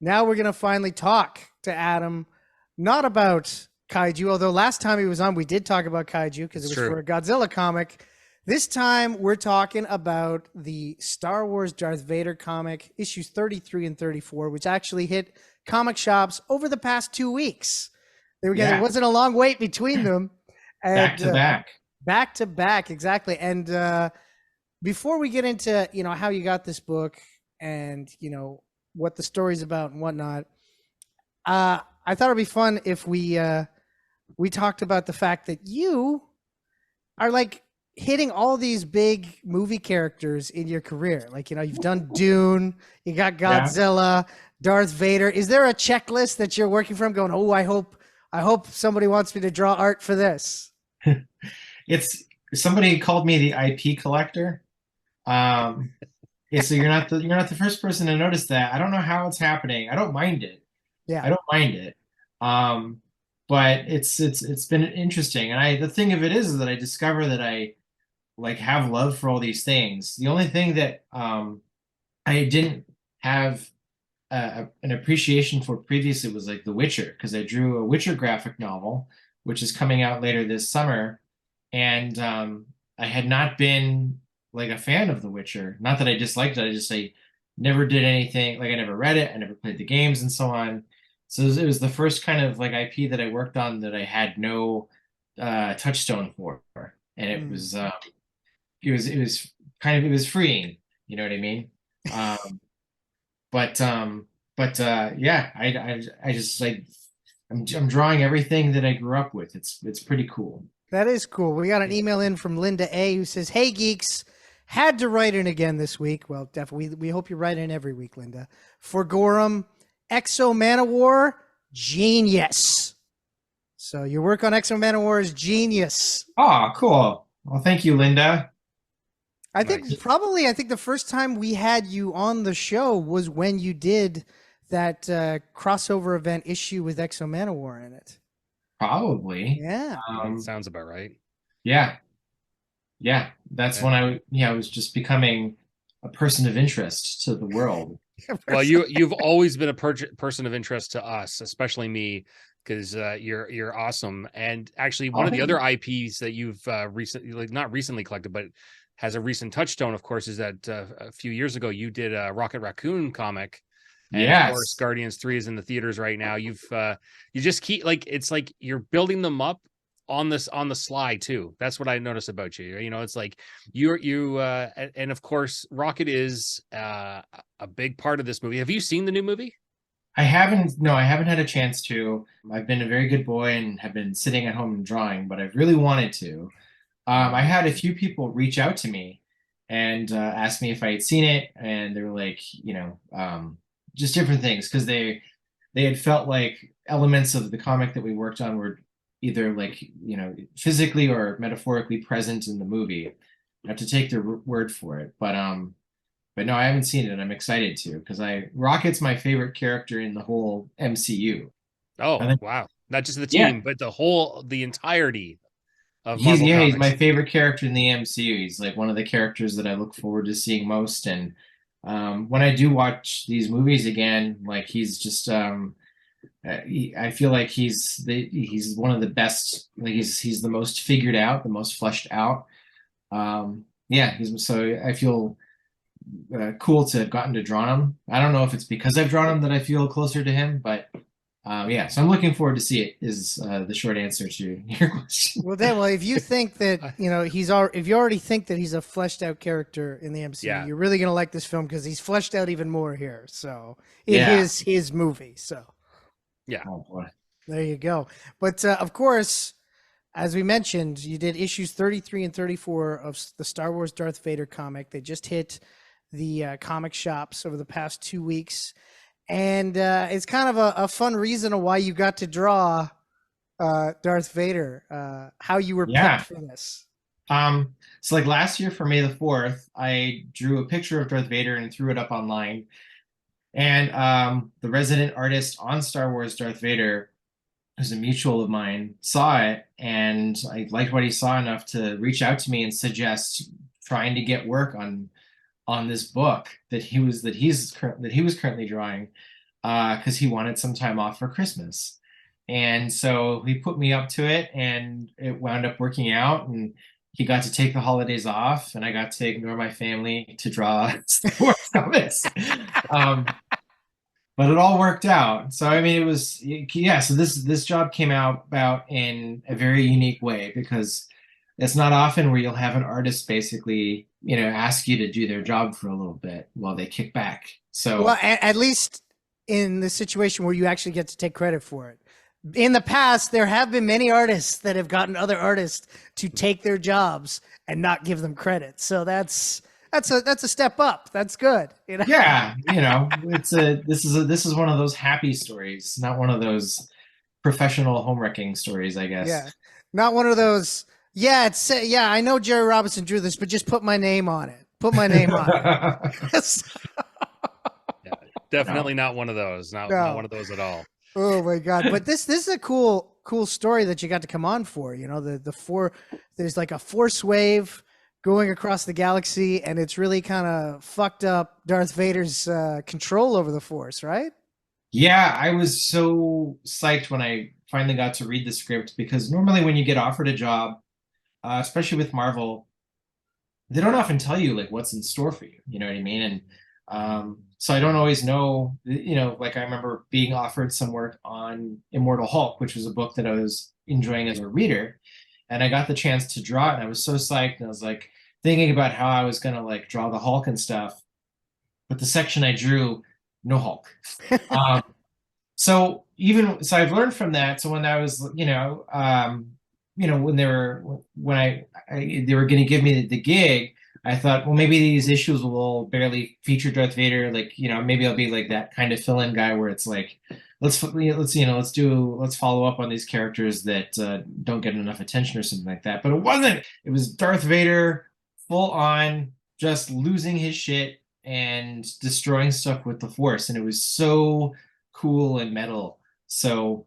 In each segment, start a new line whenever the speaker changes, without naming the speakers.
Now we're going to finally talk to Adam, not about kaiju, although last time he was on, we did talk about kaiju because it
It's
was
true.
for a Godzilla comic. This time we're talking about the Star Wars Darth Vader comic, issues 33 and 34, which actually hit comic shops over the past 2 weeks. There
Yeah,
wasn't a long wait between them.
back
And
to back.
back to back, exactly. And before we get into how you got this book and what the story's about and whatnot, I thought it'd be fun if we talked about the fact that you are like hitting all these big movie characters in your career. Like you've done Dune, you got
Yeah.
Godzilla, Darth Vader. Is there a checklist that you're working from? Going, oh, I hope somebody wants me to draw art for this.
It's somebody called me the IP collector. Yeah, so you're not the first person to notice that. I don't know how it's happening. I don't mind it.
Yeah.
I don't mind it. Um, but it's been interesting. And the thing of it is that I discover that I like have love for all these things. The only thing that I didn't have an appreciation for previously was like The Witcher, because I drew a Witcher graphic novel, which is coming out later this summer, and I had not been like a fan of The Witcher. Not that I disliked it, I never did anything. Like I never read it, I never played the games, and so on. So it was the first kind of like IP that I worked on that I had no touchstone for, and it
Mm.
was it was kind of it was freeing. You know what I mean? Um, but yeah, I just like I'm drawing everything that I grew up with. It's pretty cool.
That is cool. We got an email in from Linda A who says, "Hey geeks, had to write in again this week." Well, definitely we hope you write in every week, Linda. For Gorham, Exo Manowar, genius. So your work on Exo Manowar is genius.
Oh, cool. Well, thank you, Linda.
Nice.
I think the first time we had you on the show was when you did that crossover event issue with Exo Manowar in it.
Probably.
Yeah.
Um,
Sounds about right.
yeah, yeah. That's
Yeah.
when I was just becoming a person of interest to the world.
Well, you've always been a person of interest to us, especially me, because you're awesome. And actually, one
Oh,
of the
thank
other
you.
IPs that you've recently, like not recently collected, but has a recent touchstone, of course, is that a few years ago you did a Rocket Raccoon comic, and of course,
Yes.
Guardians 3 is in the theaters right now. You just keep like it's like you're building them up on the sly too. That's what I notice about you. It's like and of course Rocket is a big part of this movie. Have you seen the new movie?
I haven't, no, I haven't had a chance to. I've been a very good boy and have been sitting at home and drawing, but I've really wanted to. I had a few people reach out to me and ask me if I had seen it, and they were like, just different things because they had felt like elements of the comic that we worked on were either like, physically or metaphorically present in the movie. I have to take their word for it, but no, I haven't seen it. I'm excited to because I Rocket's my favorite character in the whole MCU. I
Oh,
think,
wow. Not just the
yeah,
team, but the entirety of
he's
Marvel
yeah, he's my
Comics.
favorite character in the MCU. He's like one of the characters that I look forward to seeing most. And when I do watch these movies again, like he's just I feel like he's one of the best. Like he's the most figured out, the most fleshed out. Yeah, he's so I feel cool to have gotten to draw him. I don't know if it's because I've drawn him that I feel closer to him, but yeah, so I'm looking forward to see it. Is the short answer to your question?
Well, then, if you think that if you already think that he's a fleshed out character in the MCU,
Yeah.
you're really gonna like this film because he's fleshed out even more here. So it
Yeah.
is his movie. So
Yeah.
Oh boy.
there you go. But of course, as we mentioned, you did issues 33 and 34 of the Star Wars Darth Vader comic. They just hit the comic shops over the past 2 weeks, and it's kind of a fun reason of why you got to draw Darth Vader, how you were picked
Yeah.
for this.
So like last year for May the 4th, I drew a picture of Darth Vader and threw it up online. And the resident artist on Star Wars Darth Vader, who's a mutual of mine, saw it and I liked what he saw enough to reach out to me and suggest trying to get work on this book that he was currently drawing. because he wanted some time off for Christmas. And so he put me up to it, and it wound up working out. And he got to take the holidays off, and I got to ignore my family to draw Star Wars comics. Um, but it all worked out. So I mean, it was yeah. So this job came out about in a very unique way, because it's not often where you'll have an artist basically, ask you to do their job for a little bit while they kick back. So
Well, at least in the situation where you actually get to take credit for it. In the past, there have been many artists that have gotten other artists to take their jobs and not give them credit. So that's a step up. That's good.
yeah, this is one of those happy stories, not one of those professional home wrecking stories, I guess.
Yeah, not one of those. Yeah, I know Jerry Robinson drew this, but just put my name on it. Put my name on it.
Yeah, definitely not one of those. Not one of those at all.
Oh my God. But this is a cool story that you got to come on for. There's like a force wave going across the galaxy, and it's really kind of fucked up Darth Vader's control over the force, right?
Yeah, I was so psyched when I finally got to read the script, because normally when you get offered a job, especially with Marvel, they don't often tell you like what's in store for you. You know what I mean? And so I don't always know, like I remember being offered some work on Immortal Hulk, which was a book that I was enjoying as a reader. And I got the chance to draw it, and I was so psyched. And I was like thinking about how I was going to like draw the Hulk and stuff. But the section I drew, no Hulk. So I've learned from that. So when I was, when they were going to give me the gig, I thought, well, maybe these issues will barely feature Darth Vader. Like, maybe I'll be like that kind of fill-in guy where it's like, let's follow up on these characters that don't get enough attention or something like that. But it wasn't. It was Darth Vader full on, just losing his shit and destroying stuff with the Force, and it was so cool and metal. So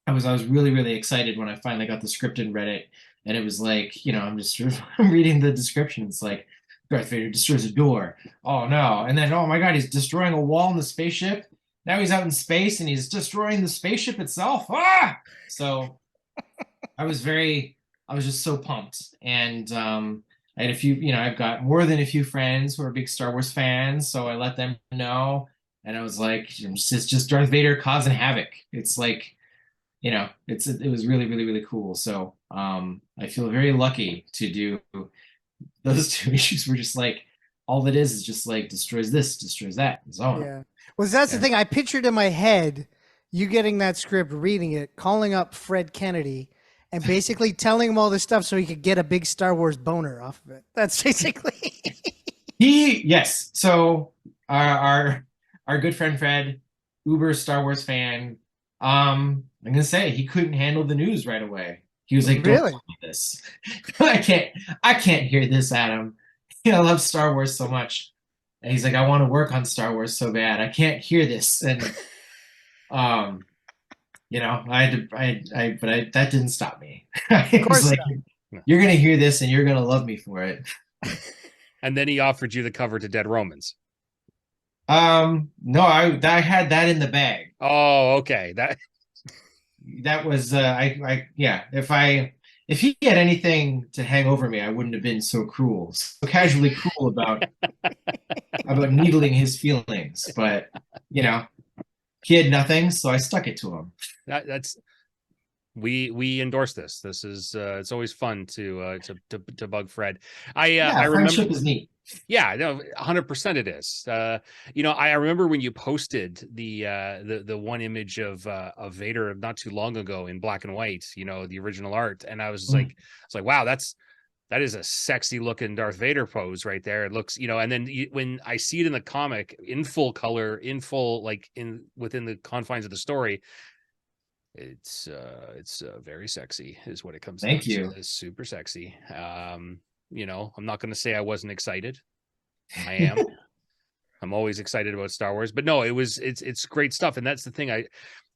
I was really, really excited when I finally got the script and read it. And it was like, I'm reading the description. It's like, Darth Vader destroys a door. Oh no. And then, oh my God, he's destroying a wall in the spaceship. Now he's out in space and he's destroying the spaceship itself. Ah! So I was just so pumped. And I had a few, I've got more than a few friends who are big Star Wars fans. So I let them know. And I was like, it's just Darth Vader causing havoc. It's like, it was really, really, really cool. So I feel very lucky to do those two issues. Were just like, all it is just like destroys this, destroys that. So
yeah. Well, that's the thing. I pictured in my head you getting that script, reading it, calling up Fred Kennedy, and basically telling him all this stuff so he could get a big Star Wars boner off of it. That's basically
yes. So our good friend Fred, uber Star Wars fan. I'm gonna say he couldn't handle the news right away. He was like, "Don't tell me this. I can't hear this, Adam. I love Star Wars so much." And he's like, "I want to work on Star Wars so bad. I can't hear this." And I had to, but that didn't stop me. Of course, like, you're gonna hear this and you're gonna love me for it.
And then he offered you the cover to Dead Romans.
No, I had that in the bag.
Oh, okay.
That was yeah. If he had anything to hang over me, I wouldn't have been so cruel, so casually cruel about needling his feelings. But he had nothing, so I stuck it to him.
We endorse this. This is it's always fun to bug Fred.
I remember friendship is neat.
Yeah, no, 100% it is. I remember when you posted the one image of Vader not too long ago in black and white, the original art, and I was like, wow, that is a sexy looking Darth Vader pose right there. It looks, and then when I see it in the comic in full color, in full, like within the confines of the story, it's very sexy is what it comes down to.
Thank you.
It's super sexy. I'm not going to say I wasn't excited. I am. I'm always excited about Star Wars, but no, it's great stuff. And that's the thing.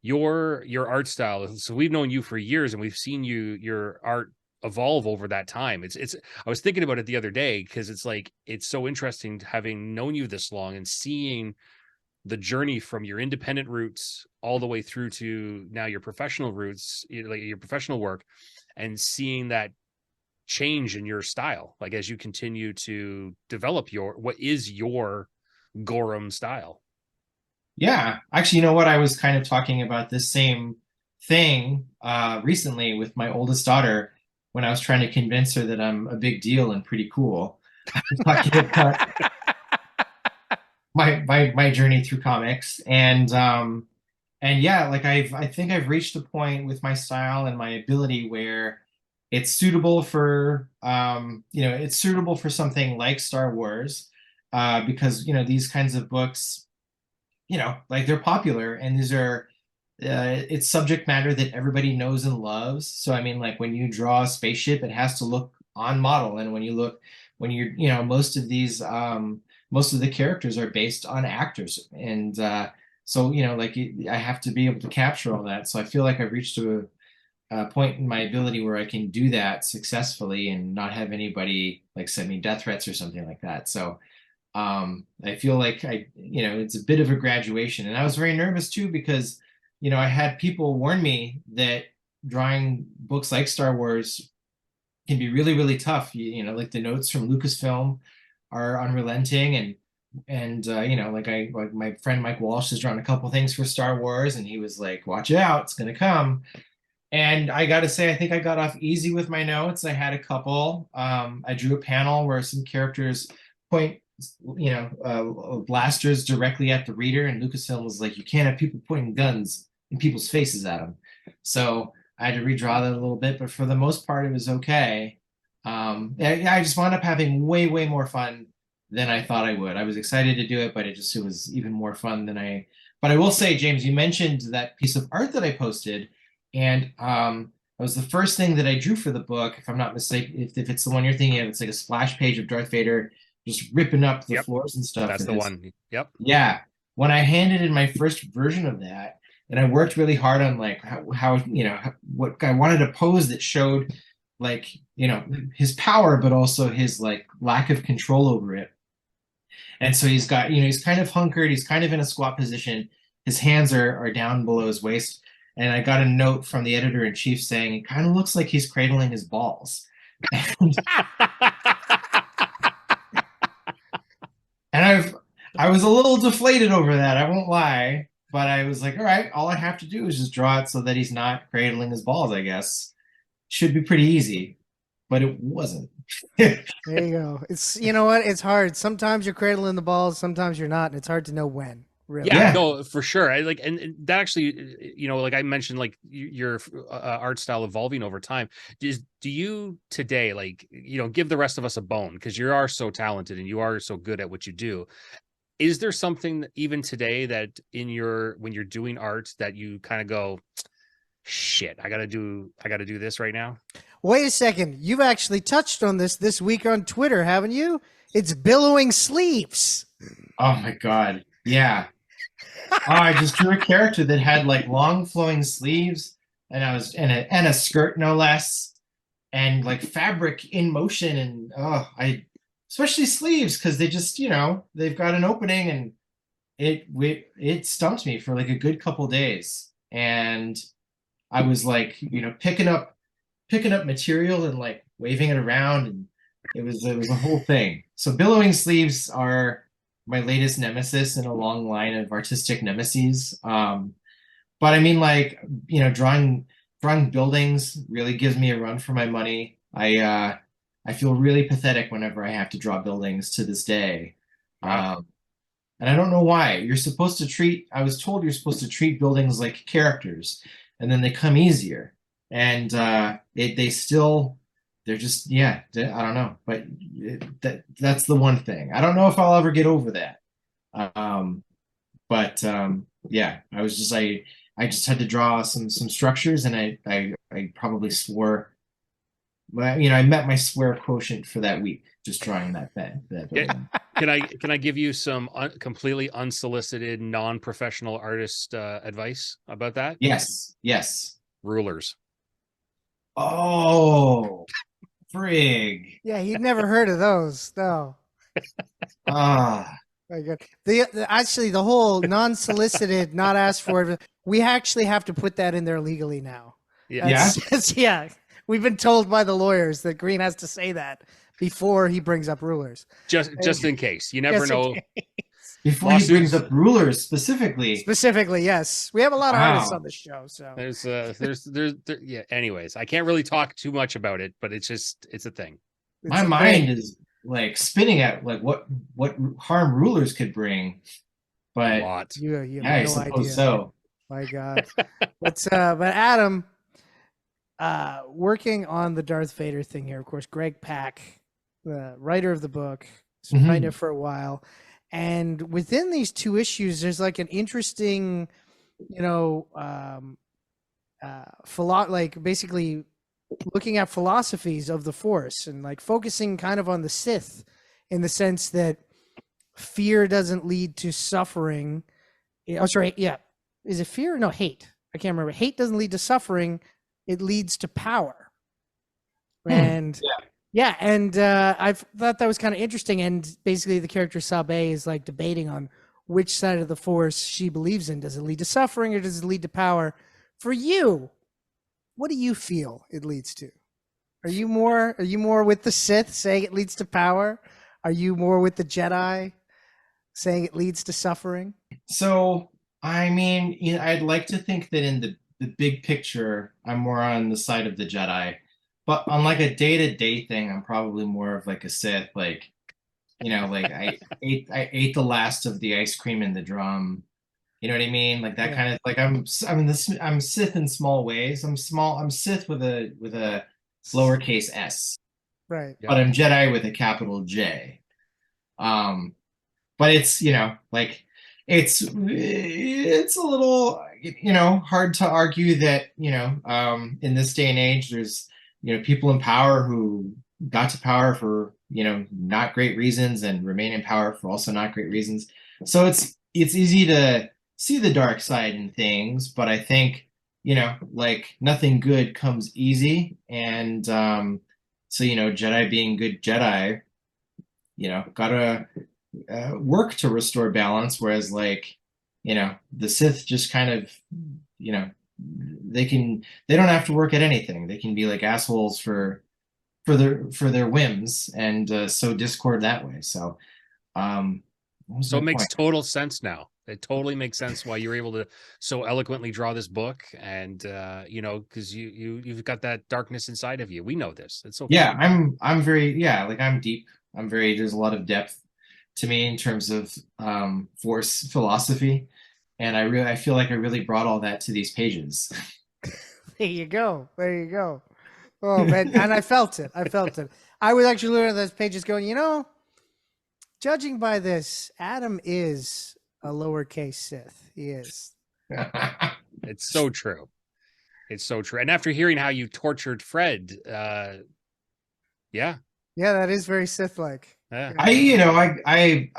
Your art style. So we've known you for years and we've seen your art evolve over that time. I was thinking about it the other day because it's like, it's so interesting having known you this long and seeing the journey from your independent roots all the way through to now your professional roots, like your professional work, and seeing that change in your style, like as you continue to develop what is your Gorham style.
Yeah, actually, you know what? I was kind of talking about this same thing recently with my oldest daughter when I was trying to convince her that I'm a big deal and pretty cool. I was talking about my journey through comics, and yeah, like I think I've reached a point with my style and my ability where it's suitable for it's suitable for something like Star Wars, because these kinds of books, like they're popular, and these are it's subject matter that everybody knows and loves. So I mean, like when you draw a spaceship, it has to look on model, and when you're most of these most of the characters are based on actors, and so like I have to be able to capture all that. So I feel like I've reached a point in my ability where I can do that successfully and not have anybody like send me death threats or something like that. So I feel like it's a bit of a graduation, and I was very nervous too because I had people warn me that drawing books like Star Wars can be really, really tough. Like the notes from Lucasfilm are unrelenting, and like my friend Mike Walsh has drawn a couple things for Star Wars, and he was like, "Watch out, it's gonna come." And I got to say, I think I got off easy with my notes. I had a couple. I drew a panel where some characters point, blasters directly at the reader, and Lucasfilm was like, "You can't have people pointing guns in people's faces at them." So I had to redraw that a little bit, but for the most part, it was okay. I just wound up having way, way more fun than I thought I would. I was excited to do it, but it was even more fun than I. But I will say, James, you mentioned that piece of art that I posted, and it was the first thing that I drew for the book, if I'm not mistaken. If it's the one you're thinking of, it's like a splash page of Darth Vader just ripping up the floors and stuff.
That's the one. Yep.
Yeah. When I handed in my first version of that, and I worked really hard on like how what I wanted a pose that showed like his power, but also his like lack of control over it. And so he's got he's kind of hunkered, he's kind of in a squat position. His hands are down below his waist, and I got a note from the editor in chief saying it kind of looks like he's cradling his balls. And I was a little deflated over that, I won't lie. But I was like, all right, all I have to do is just draw it so that he's not cradling his balls, I guess. Should be pretty easy. But it wasn't.
There you go. It's what? It's hard. Sometimes you're cradling the balls, sometimes you're not, and it's hard to know when. Really.
Yeah, no, for sure. I like, and that actually, like I mentioned, like your art style evolving over time. Do you today, like, give the rest of us a bone because you are so talented and you are so good at what you do. Is there something that even today that when you're doing art that you kind of go, shit, I gotta do this right now?
Wait a second. You've actually touched on this week on Twitter, haven't you? It's billowing sleeves.
Oh my God. Yeah. I just drew a character that had like long flowing sleeves, and I was and a skirt no less, and like fabric in motion, and especially sleeves because they just they've got an opening, and it stumped me for like a good couple days, and I was like picking up material and like waving it around, and it was a whole thing. So billowing sleeves are my latest nemesis in a long line of artistic nemesis. But I mean, like drawing buildings really gives me a run for my money. I feel really pathetic whenever I have to draw buildings to this day. And I don't know why. I was told you're supposed to treat buildings like characters, and then they come easier. And they're just, yeah, I don't know. But that's the one thing. I don't know if I'll ever get over that. Yeah, I just had to draw some structures, and I probably swore. But I met my swear quotient for that week just drawing that building.
Can I give you some completely unsolicited, non-professional artist advice about that?
Yes.
Rulers.
Oh, frig.
Yeah, he'd never heard of those, though.
Ah.
Very good. Actually, the whole non-solicited, not asked for, we actually have to put that in there legally now.
Yeah.
Yeah. We've been told by the lawyers that Green has to say that before he brings up rulers.
Just in case. You never know.
Before he brings up rulers specifically.
Specifically, yes. We have a lot of artists on the show, so
there's yeah. Anyways, I can't really talk too much about it, but it's a thing.
My mind is like spinning at like what harm rulers could bring, but
a lot.
You
yeah, I suppose so.
My God, but Adam, working on the Darth Vader thing here, of course, Greg Pak, the writer of the book, has been writing it for a while. And within these two issues, there's like an interesting, like basically looking at philosophies of the Force and like focusing kind of on the Sith in the sense that fear doesn't lead to suffering. Oh, sorry. Yeah. Is it fear? No, hate. I can't remember. Hate doesn't lead to suffering. It leads to power. And yeah, and I thought that was kind of interesting. And basically, the character Sabe is like debating on which side of the Force she believes in. Does it lead to suffering or does it lead to power? For you, what do you feel it leads to? Are you more with the Sith saying it leads to power? Are you more with the Jedi saying it leads to suffering?
So, I mean, I'd like to think that in the big picture, I'm more on the side of the Jedi. But on like a day-to-day thing, I'm probably more of like a Sith. Like, like I ate the last of the ice cream in the drum. You know what I mean? Like that kind of like I'm Sith in small ways. I'm Sith with a lowercase s.
Right.
But I'm Jedi with a capital J. But it's like it's a little hard to argue that in this day and age there's people in power who got to power for not great reasons and remain in power for also not great reasons. So it's easy to see the dark side in things, but I think like nothing good comes easy, and so Jedi being good Jedi, gotta work to restore balance, whereas like the Sith just kind of they don't have to work at anything. They can be like assholes for their whims and sow discord that way. So
it makes total sense now. It totally makes sense why you're able to so eloquently draw this book, and because you've got that darkness inside of you. We know this. It's okay.
Yeah, I'm very like I'm deep. There's a lot of depth to me in terms of Force philosophy, and I feel like I really brought all that to these pages.
There you go. Oh man, and I felt it. I was actually looking at those pages going, judging by this, Adam is a lowercase Sith. He is.
It's so true. And after hearing how you tortured Fred, yeah,
that is very Sith-like.
Yeah.
It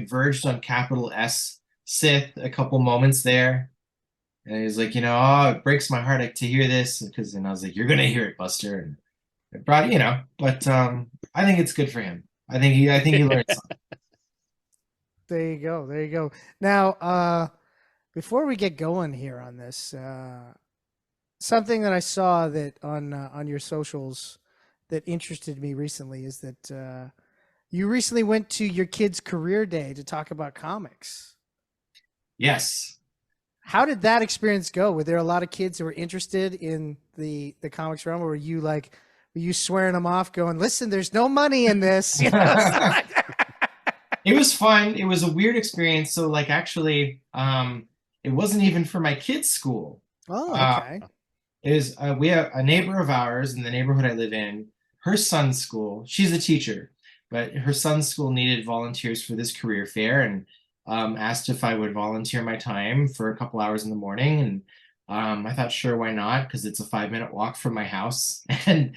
verged on capital S Sith a couple moments there, and he was like, it breaks my heart to hear this, because then I was like, you're gonna hear it, Buster, and it brought, but I think it's good for him. I think he learned something.
There you go. Now, before we get going here on this, something that I saw that on your socials that interested me recently is that you recently went to your kid's career day to talk about comics.
Yes.
How did that experience go? Were there a lot of kids who were interested in the comics realm, or were you swearing them off, going, "Listen, there's no money in this"?
It was fun. It was a weird experience. So, like, actually, it wasn't even for my kids' school.
Oh, okay.
It was we have a neighbor of ours in the neighborhood I live in. Her son's school. She's a teacher, but her son's school needed volunteers for this career fair, and asked if I would volunteer my time for a couple hours in the morning. And I thought, sure, why not? Because it's a 5-minute walk from my house. And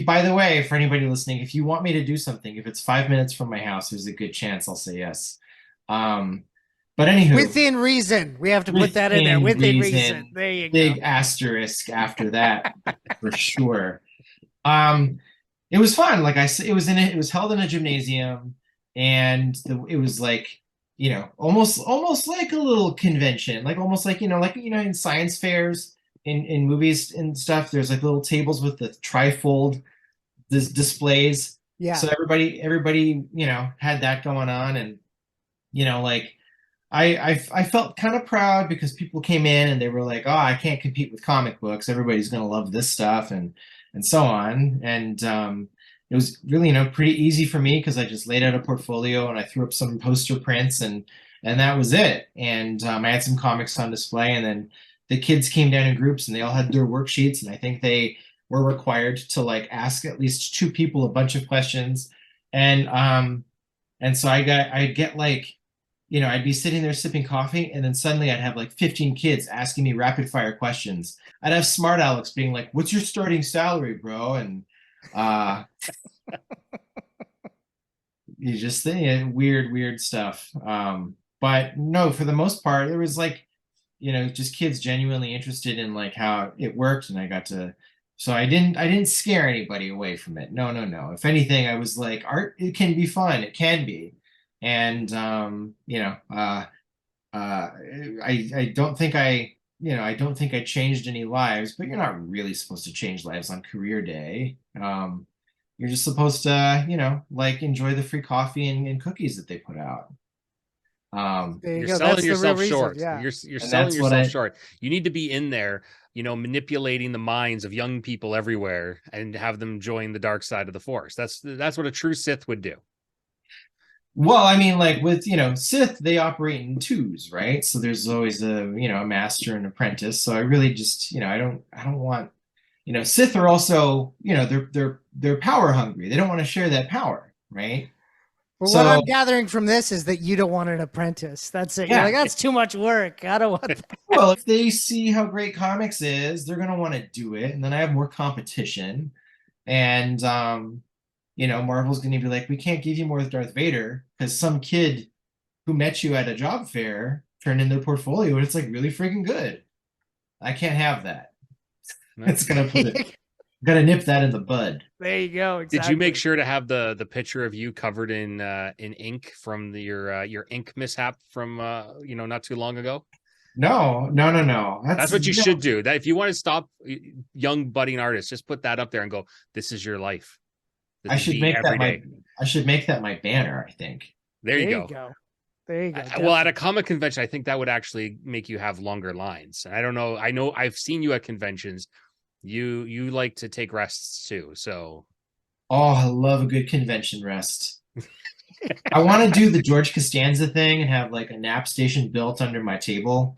by the way, for anybody listening, if you want me to do something, if it's 5 minutes from my house, there's a good chance I'll say yes. But anywho,
within reason, we have to put that in there. Within reason. There you go.
Big asterisk after that, for sure. It was fun. Like I said, it was held in a gymnasium, and it was like almost like a little convention, like almost like in science fairs, in movies and stuff. There's like little tables with the trifold displays.
Yeah.
So everybody had that going on, and like I felt kind of proud because people came in and they were like, oh, I can't compete with comic books. Everybody's gonna love this stuff and so on. And it was really, pretty easy for me because I just laid out a portfolio and I threw up some poster prints and that was it. And I had some comics on display, and then the kids came down in groups and they all had their worksheets, and I think they were required to like ask at least two people a bunch of questions. And so I'd get like, I'd be sitting there sipping coffee, and then suddenly I'd have like 15 kids asking me rapid fire questions. I'd have smart Alex being like, "What's your starting salary, bro?" And you just think weird stuff. But no, for the most part, there was like, just kids genuinely interested in like how it worked, and I got to. So I didn't scare anybody away from it. No, no, no. If anything, I was like, art, it can be fun. It can be. And I don't think I don't think I changed any lives, but you're not really supposed to change lives on career day. You're just supposed to, like enjoy the free coffee and cookies that they put out.
There you
You're
go.
selling
That's the real
yourself
reason.
short.
Yeah.
You're
And
selling
that's what
yourself short. You need to be in there, manipulating the minds of young people everywhere and have them join the dark side of the Force. That's what a true Sith would do.
Well, I mean, like with, Sith, they operate in twos, right? So there's always a master and apprentice. So I really just, I don't want, Sith are also, they're power hungry. They don't want to share that power, right?
Well,
So
what I'm gathering from this is that you don't want an apprentice. That's it. You're
Yeah.
like, that's too much work. I don't want that.
well, if they see how great comics is, they're gonna want to do it, and then I have more competition. And Marvel's gonna be like, we can't give you more with Darth Vader because some kid who met you at a job fair turned in their portfolio and it's like really freaking good. I can't have that. It's gonna nip that in the bud.
There you go. Exactly.
Did you make sure to have the picture of you covered in ink from your ink mishap from not too long ago?
No.
That's what you should do. That if you want to stop young budding artists, just put that up there and go, "This is your life."
I should make that my banner, I think.
There you go.
There you go.
Well, at a comic convention, I think that would actually make you have longer lines. I don't know. I know I've seen you at conventions. You like to take rests too, so.
Oh, I love a good convention rest. I want to do the George Costanza thing and have like a nap station built under my table.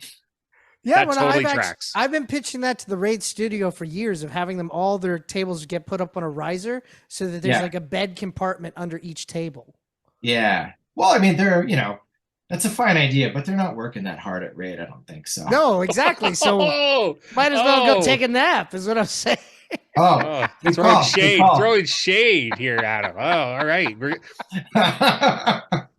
Yeah,
That totally tracks.
I've been pitching that to the Raid Studio for years of having them all their tables get put up on a riser so that there's like a bed compartment under each table.
Yeah. Well, I mean, they're, that's a fine idea, but they're not working that hard at Raid. I don't think so.
No, exactly. So might as well go take a nap, is what I'm saying.
Oh,
throwing shade here, Adam. Oh, all right.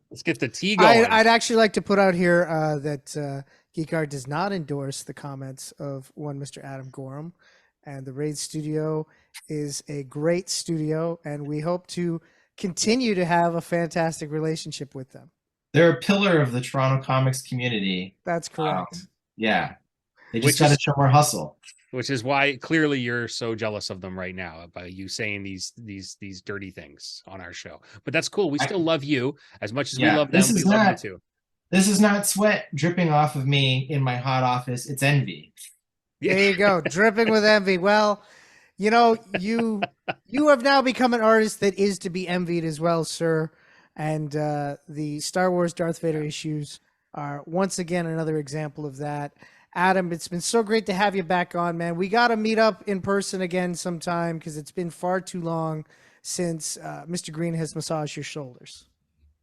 Let's get the tea going.
I'd actually like to put out here that Geek Hard does not endorse the comments of one Mr. Adam Gorham, and the Raid Studio is a great studio, and we hope to continue to have a fantastic relationship with them.
They're a pillar of the Toronto comics community.
That's correct.
Yeah. They just got to show more hustle.
Which is why clearly you're so jealous of them right now by you saying these dirty things on our show. But that's cool. We still love you as much as we love them. We love you too.
This is not sweat dripping off of me in my hot office. It's envy.
There you go. Dripping with envy. Well, you have now become an artist that is to be envied as well, sir. And the Star Wars Darth Vader issues are once again another example of that. Adam, it's been so great to have you back on, man. We got to meet up in person again sometime because it's been far too long since Mr. Green has massaged your shoulders.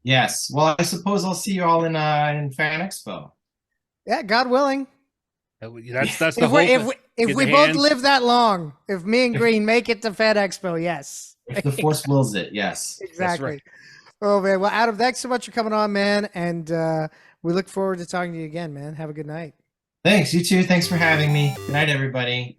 Yes. Well, I suppose I'll see you all in Fan Expo.
Yeah, God willing.
That's the whole.
If we both live that long, if me and Green make it to Fan Expo, yes.
If the Force wills it, yes.
Exactly.
That's right.
Oh man. Well, Adam, thanks so much for coming on, man, and we look forward to talking to you again, man. Have a good night.
Thanks. You too. Thanks for having me. Good night, everybody.